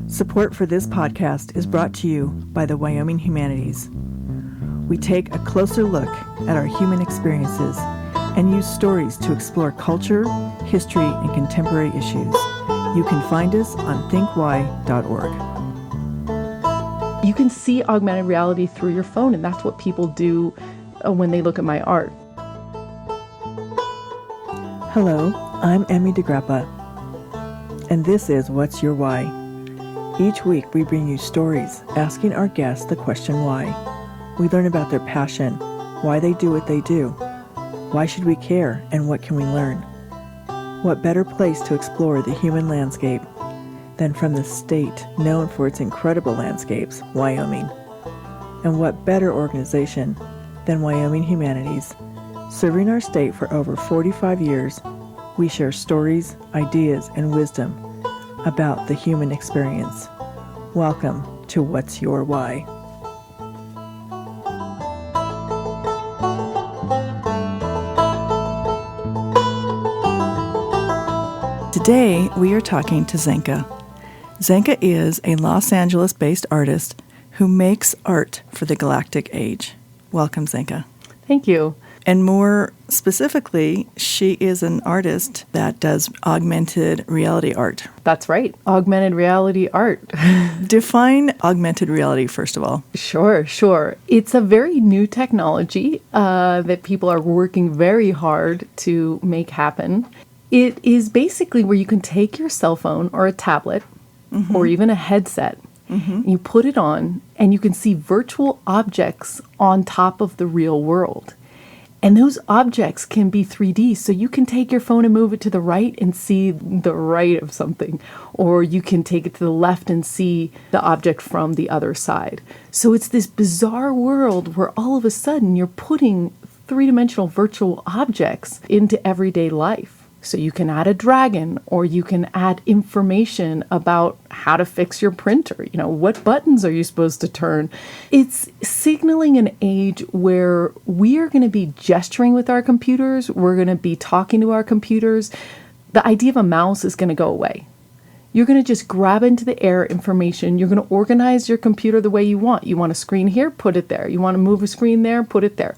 Support for this podcast is brought to you by the Wyoming Humanities. We take a closer look at our human experiences and use stories to explore culture, history, and contemporary issues. You can find us on thinkwhy.org. You can see augmented reality through your phone, and that's what people do when they look at my art. Hello, I'm Emmy DeGrappa, and this is What's Your Why? Each week we bring you stories asking our guests the question why. We learn about their passion, why they do what they do, why should we care, and what can we learn? What better place to explore the human landscape than from the state known for its incredible landscapes, Wyoming? And what better organization than Wyoming Humanities? Serving our state for over 45 years, we share stories, ideas, and wisdom about the human experience. Welcome to What's Your Why? Today, we are talking to Zenka. Zenka is a Los Angeles-based artist who makes art for the galactic age. Welcome, Zenka. Thank you. And more specifically, she is an artist that does augmented reality art. That's right. Augmented reality art. Define augmented reality, first of all. Sure. It's a very new technology that people are working very hard to make happen. It is basically where you can take your cell phone or a tablet or even a headset. You put it on and you can see virtual objects on top of the real world. And those objects can be 3D, so you can take your phone and move it to the right and see the right of something, or you can take it to the left and see the object from the other side. So it's this bizarre world where all of a sudden you're putting three-dimensional virtual objects into everyday life. So you can add a dragon, or you can add information about how to fix your printer. You know, what buttons are you supposed to turn? It's signaling an age where we are going to be gesturing with our computers. We're going to be talking to our computers. The idea of a mouse is going to go away. You're going to just grab into the air information. You're going to organize your computer the way you want. You want a screen here? Put it there. You want to move a screen there? Put it there.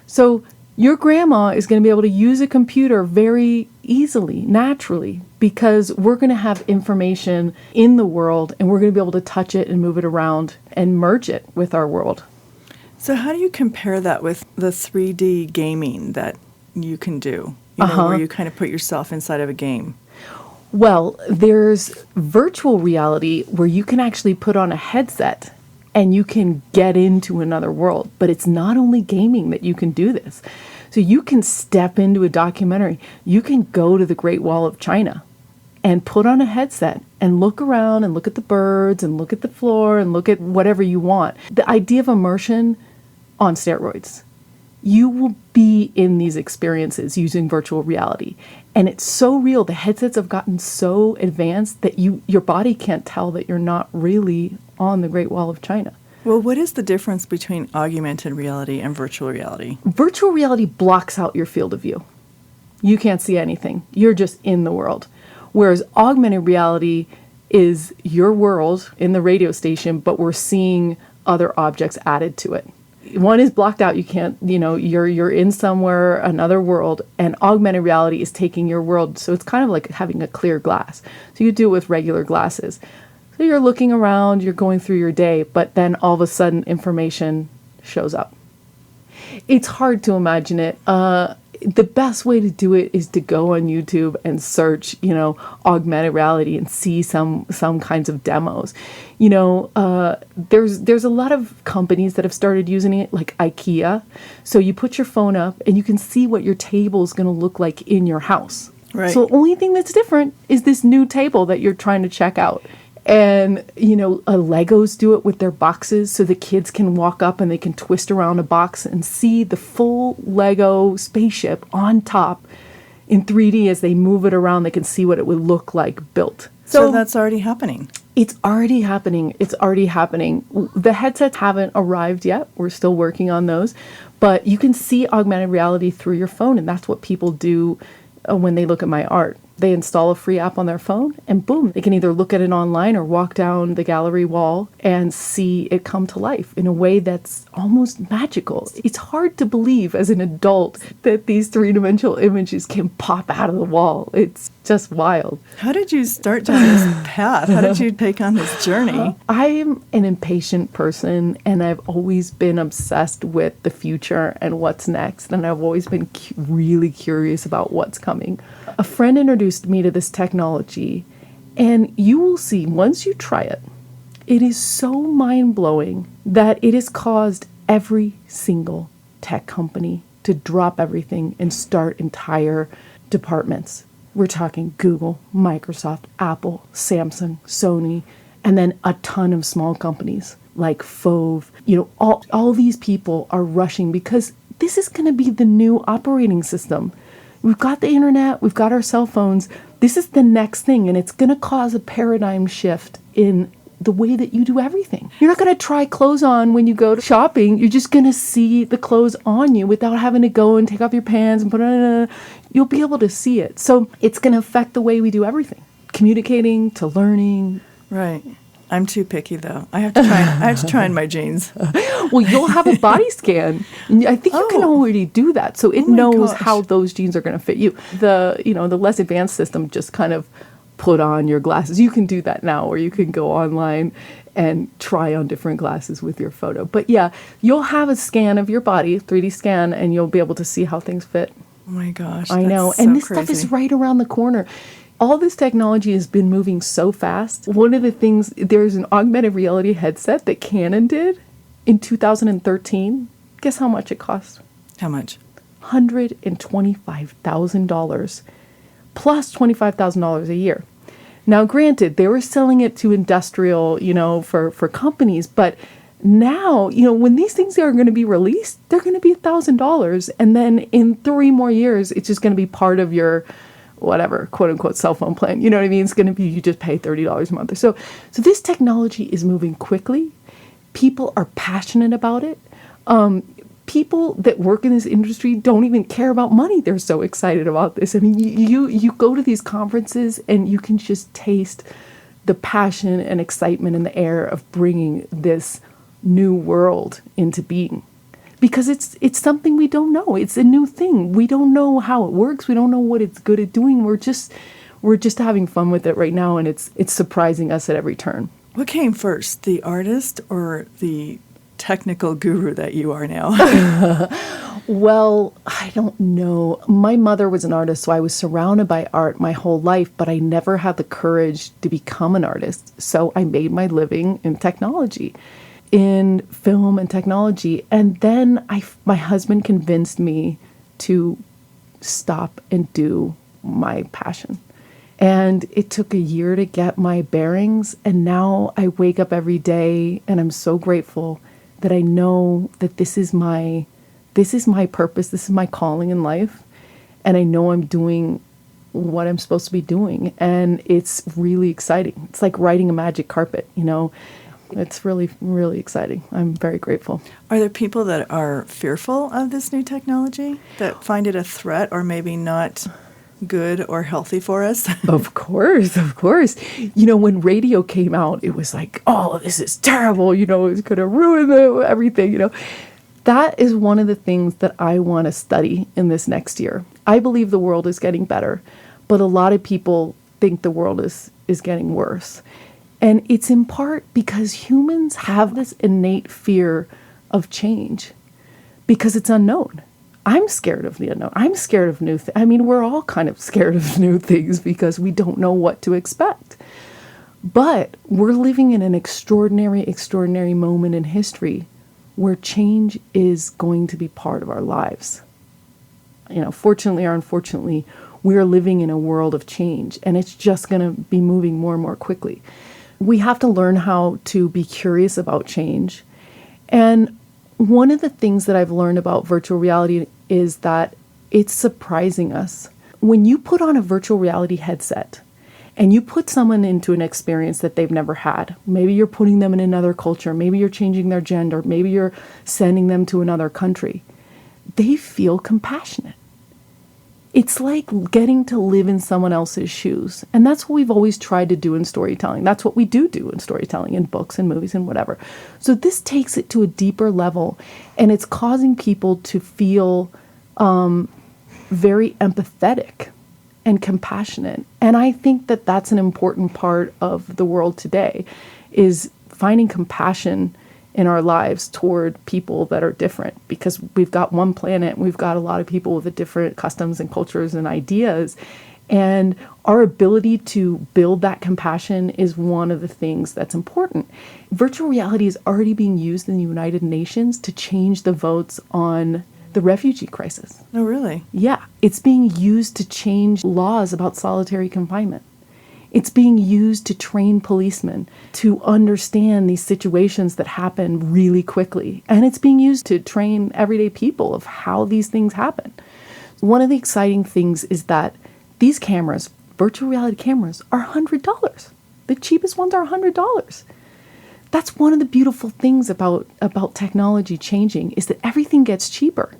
So your grandma is going to be able to use a computer very easily, naturally, because we're going to have information in the world and we're going to be able to touch it and move it around and merge it with our world. So how do you compare that with the 3D gaming that you can do, where you kind of put yourself inside of a game? Well, there's virtual reality where you can actually put on a headset and you can get into another world. But it's not only gaming that you can do this. So you can step into a documentary. You can go to the Great Wall of China and put on a headset and look around and look at the birds and look at the floor and look at whatever you want. The idea of immersion on steroids. You will be in these experiences using virtual reality. And it's so real. The headsets have gotten so advanced that your body can't tell that you're not really on the Great Wall of China. Well, what is the difference between augmented reality and virtual reality? Virtual reality blocks out your field of view. You can't see anything. You're just in the world. Whereas augmented reality is your world in the radio station, but we're seeing other objects added to it. One is blocked out. You can't, you're in somewhere, another world, and augmented reality is taking your world. So it's kind of like having a clear glass. So you do it with regular glasses. So you're looking around, you're going through your day, but then all of a sudden information shows up. It's hard to imagine it. The best way to do it is to go on YouTube and search, augmented reality and see some kinds of demos. There's a lot of companies that have started using it, like IKEA. So you put your phone up and you can see what your table is going to look like in your house. Right. So the only thing that's different is this new table that you're trying to check out. And, Legos do it with their boxes, so the kids can walk up and they can twist around a box and see the full Lego spaceship on top in 3D as they move it around. They can see what it would look like built. So that's already happening. It's already happening. The headsets haven't arrived yet. We're still working on those. But you can see augmented reality through your phone, and that's what people do when they look at my art. They install a free app on their phone and boom, they can either look at it online or walk down the gallery wall and see it come to life in a way that's almost magical. It's hard to believe as an adult that these three-dimensional images can pop out of the wall. It's just wild. How did you start down this path? How did you take on this journey? I'm an impatient person, and I've always been obsessed with the future and what's next, and I've always been really curious about what's coming. A friend introduced me to this technology, and you will see once you try it, it is so mind-blowing that it has caused every single tech company to drop everything and start entire departments. We're talking Google, Microsoft, Apple, Samsung, Sony, and then a ton of small companies like Fove. All these people are rushing because this is going to be the new operating system. We've got the internet, we've got our cell phones. This is the next thing, and it's going to cause a paradigm shift in the way that you do everything. You're not going to try clothes on when you go shopping. You're just going to see the clothes on you without having to go and take off your pants and put it on. You'll be able to see it. So it's going to affect the way we do everything. Communicating to learning. Right. I'm too picky, though. I have to try on my jeans. Well, you'll have a body scan. I think you can already do that. So it knows how those jeans are going to fit you. The less advanced system just kind of put on your glasses. You can do that now, or you can go online and try on different glasses with your photo. But yeah, you'll have a scan of your body, 3D scan, and you'll be able to see how things fit. Oh my gosh. I know. So and this crazy. stuff is right around the corner. All this technology has been moving so fast. One of the things, there's an augmented reality headset that Canon did in 2013. Guess how much it cost? How much? $125,000 plus $25,000 a year. Now, granted, they were selling it to industrial, for companies, but now, when these things are going to be released, they're going to be $1,000. And then in 3 more years, it's just going to be part of your whatever, quote unquote, cell phone plan. You know what I mean? It's going to be, you just pay $30 a month. So this technology is moving quickly. People are passionate about it. People that work in this industry don't even care about money. They're so excited about this. I mean, you go to these conferences and you can just taste the passion and excitement in the air of bringing this new world into being. Because it's something we don't know. It's a new thing. We don't know how it works. We don't know what it's good at doing. We're just having fun with it right now, and it's surprising us at every turn. What came first, the artist or the technical guru that you are now? Well, I don't know. My mother was an artist, so I was surrounded by art my whole life, but I never had the courage to become an artist. So I made my living in technology, in film and technology. And then my husband convinced me to stop and do my passion. And it took a year to get my bearings. And now I wake up every day and I'm so grateful that I know that this is my purpose. This is my calling in life. And I know I'm doing what I'm supposed to be doing. And it's really exciting. It's like riding a magic carpet, It's really, really exciting. I'm very grateful. Are there people that are fearful of this new technology, that find it a threat or maybe not good or healthy for us? Of course. When radio came out, it was like, oh, this is terrible. It's going to ruin everything, That is one of the things that I want to study in this next year. I believe the world is getting better, but a lot of people think the world is getting worse. And it's in part because humans have this innate fear of change because it's unknown. I'm scared of the unknown. I'm scared of new things. I mean, we're all kind of scared of new things because we don't know what to expect. But we're living in an extraordinary, extraordinary moment in history where change is going to be part of our lives. Fortunately or unfortunately, we're living in a world of change, and it's just going to be moving more and more quickly. We have to learn how to be curious about change. And one of the things that I've learned about virtual reality is that it's surprising us. When you put on a virtual reality headset and you put someone into an experience that they've never had, maybe you're putting them in another culture, maybe you're changing their gender, maybe you're sending them to another country, they feel compassionate. It's like getting to live in someone else's shoes. And that's what we've always tried to do in storytelling. That's what we do in storytelling, in books and movies and whatever. So this takes it to a deeper level, and it's causing people to feel very empathetic and compassionate. And I think that that's an important part of the world today, is finding compassion in our lives toward people that are different, because we've got one planet, and we've got a lot of people with different customs and cultures and ideas. And our ability to build that compassion is one of the things that's important. Virtual reality is already being used in the United Nations to change the votes on the refugee crisis. Oh, really? Yeah, it's being used to change laws about solitary confinement. It's being used to train policemen to understand these situations that happen really quickly. And it's being used to train everyday people of how these things happen. One of the exciting things is that these cameras, virtual reality cameras, are $100. The cheapest ones are $100. That's one of the beautiful things about technology changing, is that everything gets cheaper.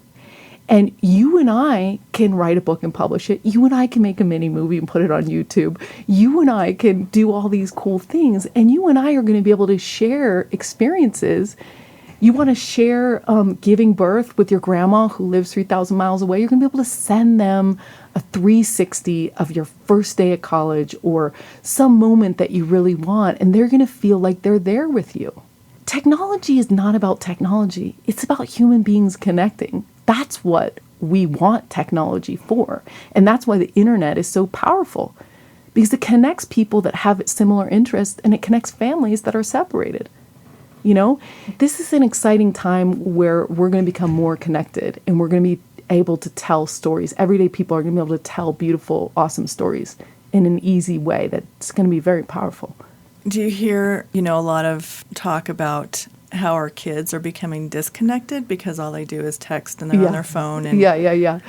And you and I can write a book and publish it. You and I can make a mini movie and put it on YouTube. You and I can do all these cool things. And you and I are going to be able to share experiences. You want to share giving birth with your grandma who lives 3,000 miles away. You're going to be able to send them a 360 of your first day at college, or some moment that you really want. And they're going to feel like they're there with you. Technology is not about technology. It's about human beings connecting. That's what we want technology for. And that's why the internet is so powerful, because it connects people that have similar interests, and it connects families that are separated. You know, this is an exciting time where we're going to become more connected, and we're going to be able to tell stories. Everyday people are going to be able to tell beautiful, awesome stories in an easy way that's going to be very powerful. Do you hear, a lot of talk about how our kids are becoming disconnected because all they do is text and they're on their phone? And Yeah.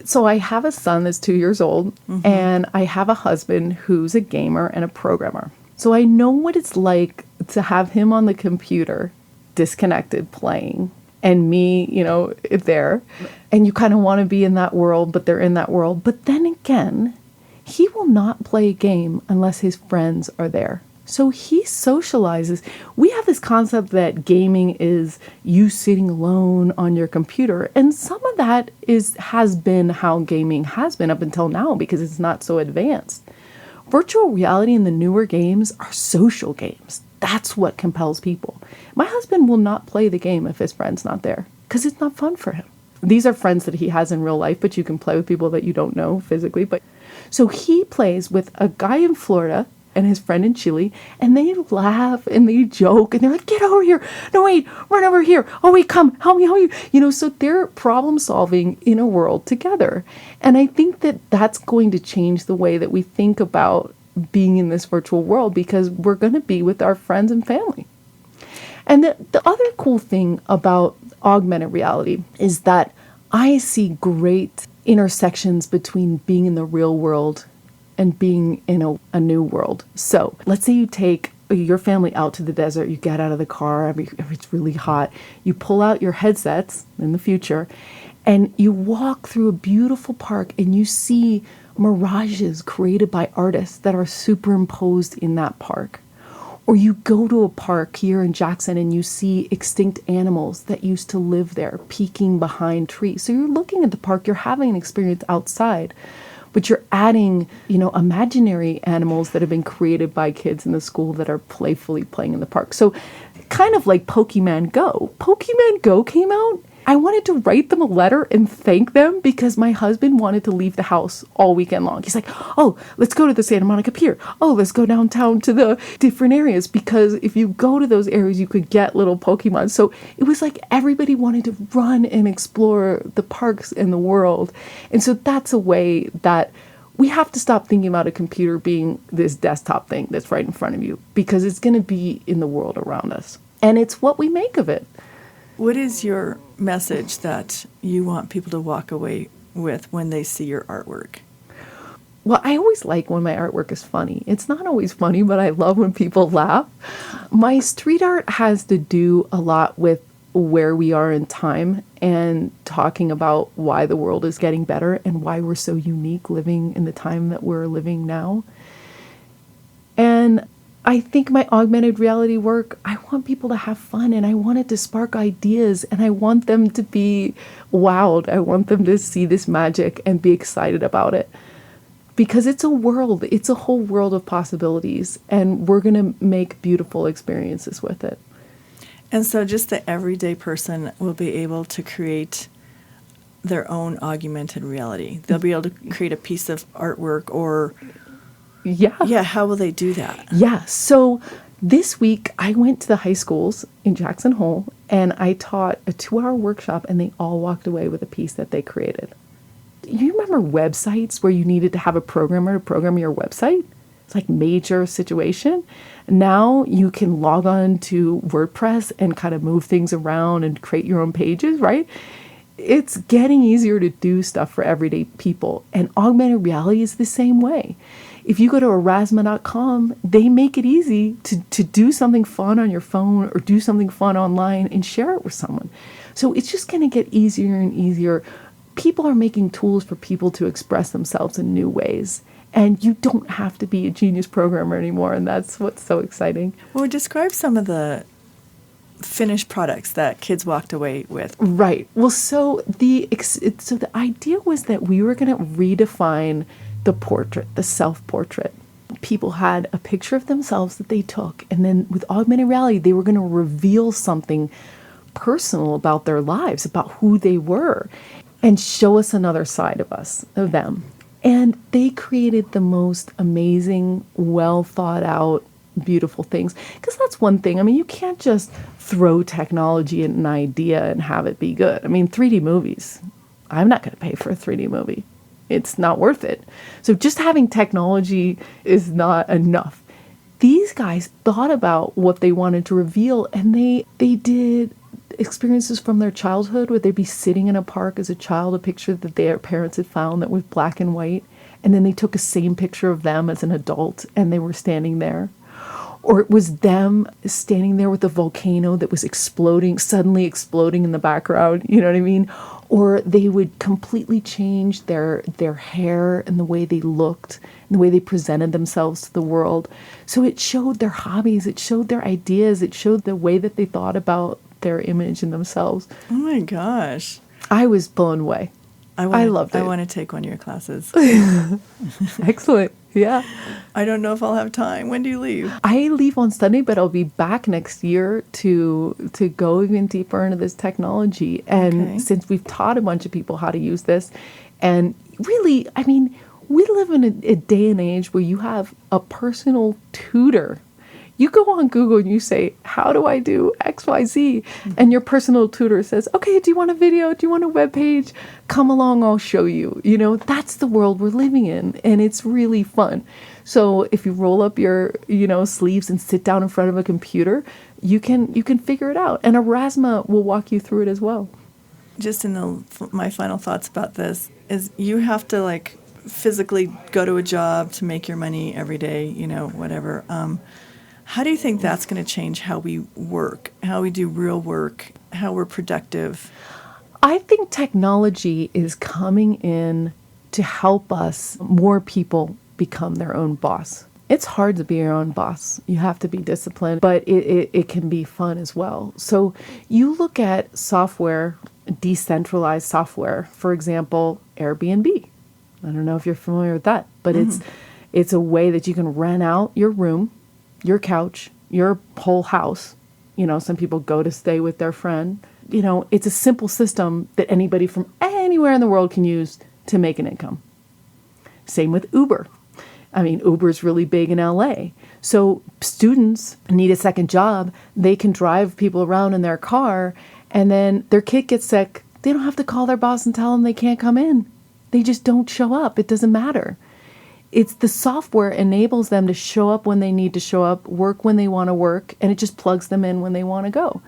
So I have a son that's 2 years old, and I have a husband who's a gamer and a programmer. So I know what it's like to have him on the computer, disconnected, playing, and me, there. And you kind of want to be in that world, but they're in that world. But then again, he will not play a game unless his friends are there. So he socializes. We have this concept that gaming is you sitting alone on your computer. And some of that has been how gaming has been up until now, because it's not so advanced. Virtual reality and the newer games are social games. That's what compels people. My husband will not play the game if his friend's not there, because it's not fun for him. These are friends that he has in real life, but you can play with people that you don't know physically. So he plays with a guy in Florida and his friend in Chile, and they laugh and they joke, and they're like, get over here. No, wait, run over here. Oh, wait, come, help me. So they're problem solving in a world together. And I think that that's going to change the way that we think about being in this virtual world, because we're going to be with our friends and family. And the other cool thing about augmented reality is that I see great intersections between being in the real world and being in a new world. So let's say you take your family out to the desert, you get out of the car, if it's really hot, you pull out your headsets in the future, and you walk through a beautiful park, and you see mirages created by artists that are superimposed in that park. Or you go to a park here in Jackson and you see extinct animals that used to live there peeking behind trees. So you're looking at the park, you're having an experience outside, but you're adding, imaginary animals that have been created by kids in the school that are playfully playing in the park. So kind of like Pokemon Go. Pokemon Go came out. I wanted to write them a letter and thank them, because my husband wanted to leave the house all weekend long. He's like, oh, let's go to the Santa Monica Pier. Oh, let's go downtown to the different areas, because if you go to those areas, you could get little Pokemon. So it was like everybody wanted to run and explore the parks in the world. And so that's a way that we have to stop thinking about a computer being this desktop thing that's right in front of you, because it's going to be in the world around us. And it's what we make of it. What is your message that you want people to walk away with when they see your artwork? Well, I always like when my artwork is funny. It's not always funny, but I love when people laugh. My street art has to do a lot with where we are in time and talking about why the world is getting better and why we're so unique living in the time that we're living now. And I think my augmented reality work, I want people to have fun, and I want it to spark ideas, and I want them to be wowed. I want them to see this magic and be excited about it. Because it's a whole world of possibilities, and we're going to make beautiful experiences with it. And so just the everyday person will be able to create their own augmented reality. They'll be able to create a piece of artwork or... Yeah, how will they do that? Yeah, so this week I went to the high schools in Jackson Hole, and I taught a 2-hour workshop, and they all walked away with a piece that they created. You remember websites where you needed to have a programmer to program your website? It's like major situation. Now you can log on to WordPress and kind of move things around and create your own pages, right? It's getting easier to do stuff for everyday people. And augmented reality is the same way. If you go to erasma.com, they make it easy to do something fun on your phone or do something fun online and share it with someone. So it's just going to get easier and easier. People are making tools for people to express themselves in new ways. And you don't have to be a genius programmer anymore. And that's what's so exciting. Well, describe some of the finished products that kids walked away with. Right. Well, so the idea was that we were going to redefine the portrait, the self-portrait. People had a picture of themselves that they took, and then with augmented reality, they were going to reveal something personal about their lives, about who they were, and show us another side of them. And they created the most amazing, well thought out, beautiful things. Because that's one thing. I mean, you can't just throw technology at an idea and have it be good. I mean, 3D movies, I'm not going to pay for a 3D movie. It's not worth it. So just having technology is not enough. These guys thought about what they wanted to reveal, and they did experiences from their childhood where they'd be sitting in a park as a child, a picture that their parents had found that was black and white, and then they took a same picture of them as an adult and they were standing there. Or it was them standing there with a volcano that was suddenly exploding in the background, you know what I mean? Or they would completely change their hair and the way they looked and the way they presented themselves to the world. So it showed their hobbies, it showed their ideas, it showed the way that they thought about their image and themselves. Oh my gosh. I was blown away. I loved it. I want to take one of your classes. Excellent. Yeah. I don't know if I'll have time. When do you leave? I leave on Sunday, but I'll be back next year to go even deeper into this technology. And since we've taught a bunch of people how to use this, and really, I mean, we live in a day and age where you have a personal tutor. You go on Google and you say, how do I do X, Y, Z? And your personal tutor says, okay, do you want a video? Do you want a web page? Come along, I'll show you. You know, that's the world we're living in, and it's really fun. So if you roll up your, sleeves and sit down in front of a computer, you can figure it out. And Erasma will walk you through it as well. Just my final thoughts about this is you have to physically go to a job to make your money every day, whatever. How do you think that's going to change how we work, how we do real work, how we're productive? I think technology is coming in to help us, more people, become their own boss. It's hard to be your own boss. You have to be disciplined, but it can be fun as well. So you look at software, decentralized software, for example, Airbnb. I don't know if you're familiar with that, but it's a way that you can rent out your room, your couch, your whole house. Some people go to stay with their friend. It's a simple system that anybody from anywhere in the world can use to make an income. Same with Uber. I mean, Uber is really big in LA. So students need a second job. They can drive people around in their car, and then their kid gets sick. They don't have to call their boss and tell them they can't come in. They just don't show up. It doesn't matter. It's the software enables them to show up when they need to show up, work when they want to work, and it just plugs them in when they want to go.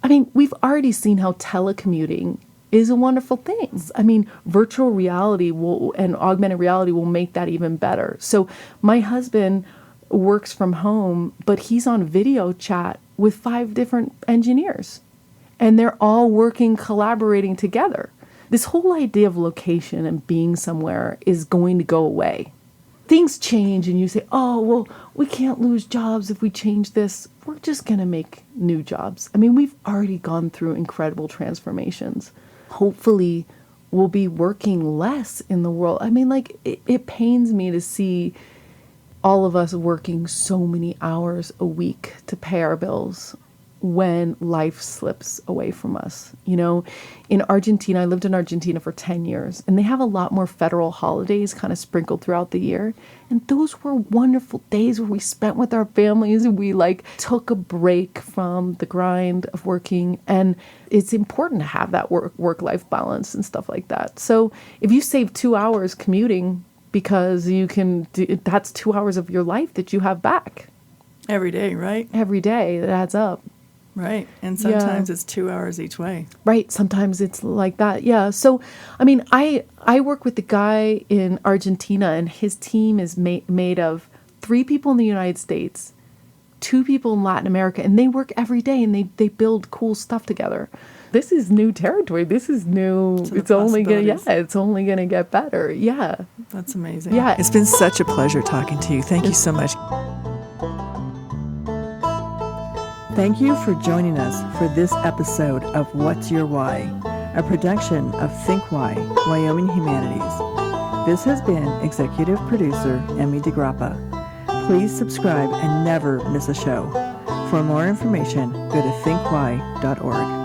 I mean, we've already seen how telecommuting is a wonderful thing. I mean, virtual reality and augmented reality will make that even better. So my husband works from home, but he's on video chat with 5 different engineers. and they're all working, collaborating together. This whole idea of location and being somewhere is going to go away. Things change and you say, oh, well, we can't lose jobs if we change this. We're just going to make new jobs. I mean, we've already gone through incredible transformations. Hopefully, we'll be working less in the world. I mean, like, it pains me to see all of us working so many hours a week to pay our bills when life slips away from us. You know, in Argentina, I lived in Argentina for 10 years, and they have a lot more federal holidays kind of sprinkled throughout the year. And those were wonderful days where we spent with our families and we like took a break from the grind of working. And it's important to have that work-life balance and stuff like that. So if you save 2 hours commuting because you can, that's 2 hours of your life that you have back. Every day, right? Every day, that adds up. Right. And sometimes it's 2 hours each way. Right. Sometimes it's like that. Yeah. So, I mean, I work with the guy in Argentina, and his team is made of 3 people in the United States, 2 people in Latin America, and they work every day and they build cool stuff together. This is new territory. This is new. It's only gonna get better. Yeah. That's amazing. Yeah. It's been such a pleasure talking to you. Thank you so much. Thank you for joining us for this episode of What's Your Why, a production of Think Why, Wyoming Humanities. This has been executive producer Emmy DeGrappa. Please subscribe and never miss a show. For more information, go to thinkwhy.org.